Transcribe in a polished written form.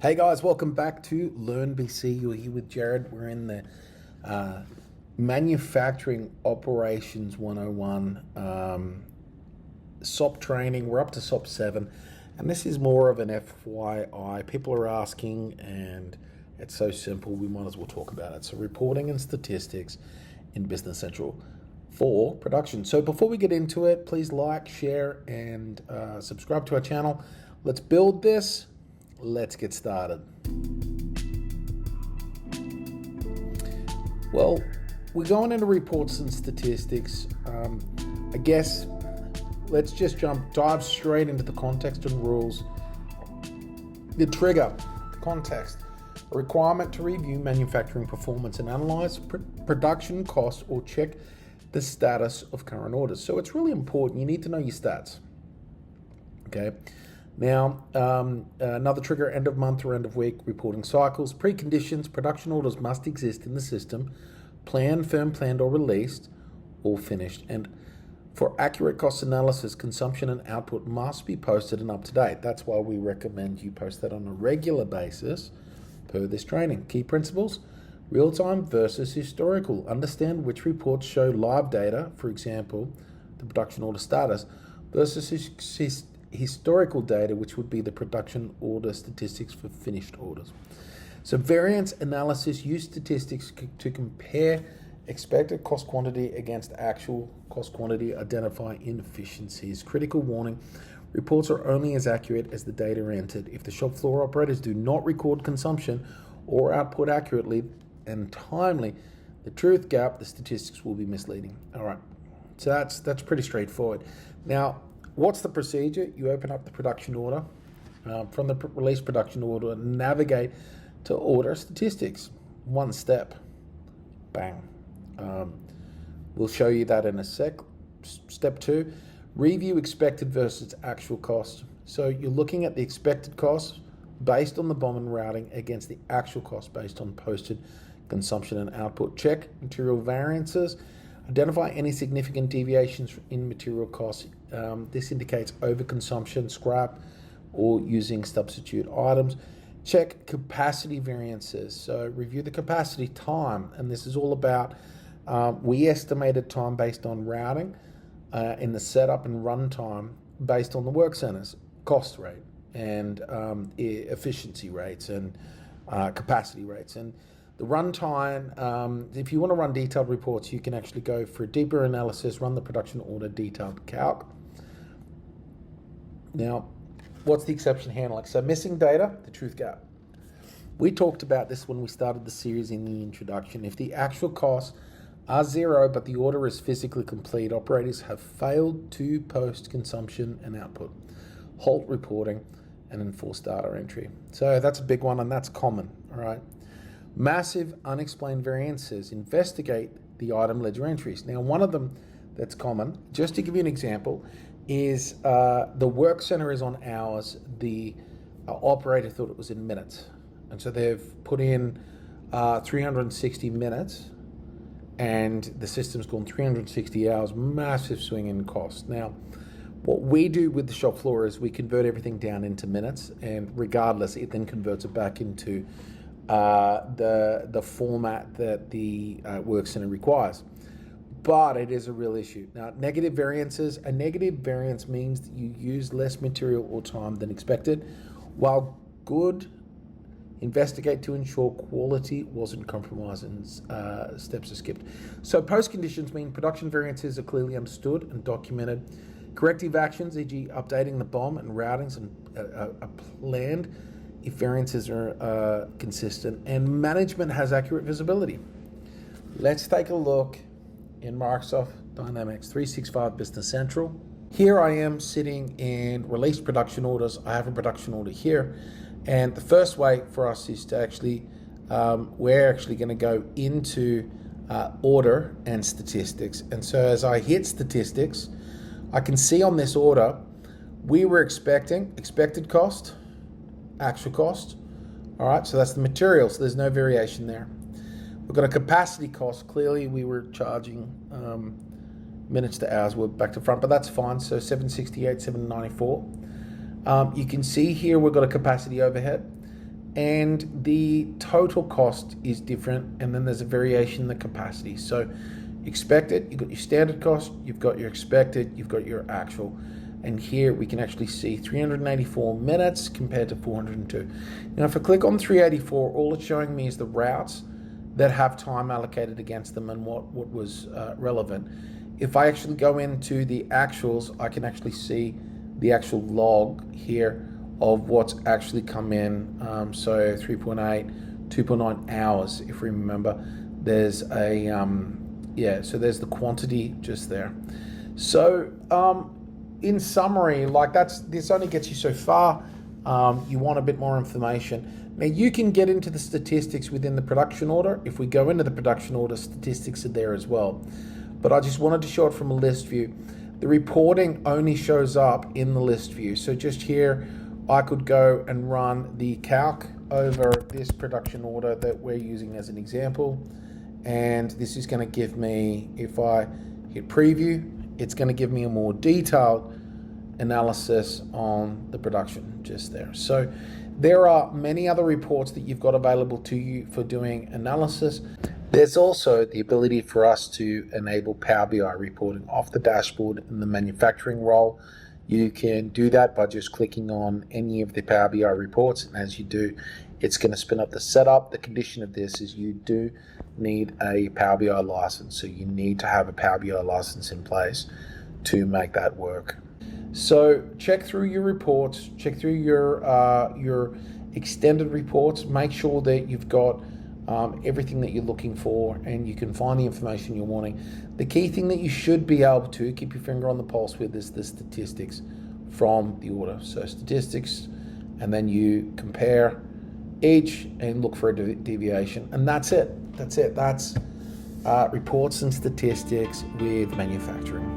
Hey guys, welcome back to Learn BC. You're here with Jared. We're in the Manufacturing Operations 101 SOP training. We're up to SOP-7, and this is more of an FYI. People are asking, and it's so simple, we might as well talk about it. So reporting and statistics in Business Central for production. So before we get into it, please like, share, and subscribe to our channel. Let's build this. Let's get started. Well, we're going into reports and statistics. I guess let's just dive straight into the context and rules. The trigger, the context, a requirement to review manufacturing performance and analyze production costs or check the status of current orders. So it's really important. You need to know your stats. Okay. Now, another trigger, end of month or end of week reporting cycles. Preconditions, production orders must exist in the system, planned, firm, planned or released, or finished. And for accurate cost analysis, consumption and output must be posted and up to date. That's why we recommend you post that on a regular basis per this training. Key principles, real-time versus historical. Understand which reports show live data, for example, the production order status, versus historical data, which would be the production order statistics for finished orders. So variance analysis, use statistics to compare expected cost quantity against actual cost quantity, identify inefficiencies. Critical warning, reports are only as accurate as the data entered. If the shop floor operators do not record consumption or output accurately and timely, the truth gap, the statistics will be misleading. All right, so that's pretty straightforward. Now, what's the procedure? You open up the production order. From the release production order, navigate to order statistics. One step. Bang. We'll show you that in a sec. Step 2, review expected versus actual cost. So you're looking at the expected cost based on the BOM and routing against the actual cost based on posted consumption and output. Check material variances. Identify any significant deviations in material costs. This indicates overconsumption, scrap, or using substitute items. Check capacity variances. So review the capacity time, and this is all about we estimated time based on routing in the setup and run time based on the work centers, cost rate, and efficiency rates and capacity rates. And the runtime, if you want to run detailed reports, you can actually go for a deeper analysis, run the production order detailed calc. Now, what's the exception handling? So missing data, the truth gap. We talked about this when we started the series in the introduction. If the actual costs are zero, but the order is physically complete, operators have failed to post consumption and output, halt reporting, and enforce data entry. So that's a big one, and that's common, all right? Massive unexplained variances. Investigate the item ledger entries. Now, one of them that's common, just to give you an example, is the work center is on hours. The operator thought it was in minutes. And so they've put in 360 minutes, and the system's gone 360 hours, massive swing in cost. Now, what we do with the shop floor is we convert everything down into minutes, and regardless, it then converts it back into the format that the work center requires. But it is a real issue. Now, negative variances. A negative variance means that you use less material or time than expected, while good, investigate to ensure quality wasn't compromised and steps are skipped. So post conditions mean production variances are clearly understood and documented. Corrective actions, e.g. updating the BOM and routings, are planned if variances are consistent, and management has accurate visibility. Let's take a look in Microsoft Dynamics 365 Business Central. Here I am sitting in release production orders. I have a production order here, and the first way for us is to actually, we're actually going to go into order and statistics. And so as I hit statistics, I can see on this order, we were expected cost, actual cost. All right, so that's the material, so there's no variation there. We've got a capacity cost. Clearly we were charging minutes to hours, we're back to front, but that's fine. So 768, 794. You can see here we've got a capacity overhead, and the total cost is different, and then there's a variation in the capacity. So expected, you've got your standard cost, you've got your expected, you've got your actual. And here we can actually see 384 minutes compared to 402. Now if I click on 384, all it's showing me is the routes that have time allocated against them and what was relevant. If I actually go into the actuals, I can actually see the actual log here of what's actually come in. So 3.8, 2.9 hours, if we remember. There's a, so there's the quantity just there. So in summary, like this only gets you so far. You want a bit more information. Now you can get into the statistics within the production order. If we go into the production order, statistics are there as well. But I just wanted to show it from a list view. The reporting only shows up in the list view. So just here, I could go and run the calc over this production order that we're using as an example. And this is going to give me, if I hit preview, it's going to give me a more detailed analysis on the production just there. So there are many other reports that you've got available to you for doing analysis. There's also the ability for us to enable Power BI reporting off the dashboard in the manufacturing role. You can do that by just clicking on any of the Power BI reports, and as you do, it's going to spin up the setup. The condition of this is you do need a Power BI license, so you need to have a Power BI license in place to make that work. So check through your reports, check through your extended reports, make sure that you've got everything that you're looking for and you can find the information you're wanting. The key thing that you should be able to keep your finger on the pulse with is the statistics from the order. So statistics, and then you compare each and look for a deviation, and that's it. That's reports and statistics with manufacturing.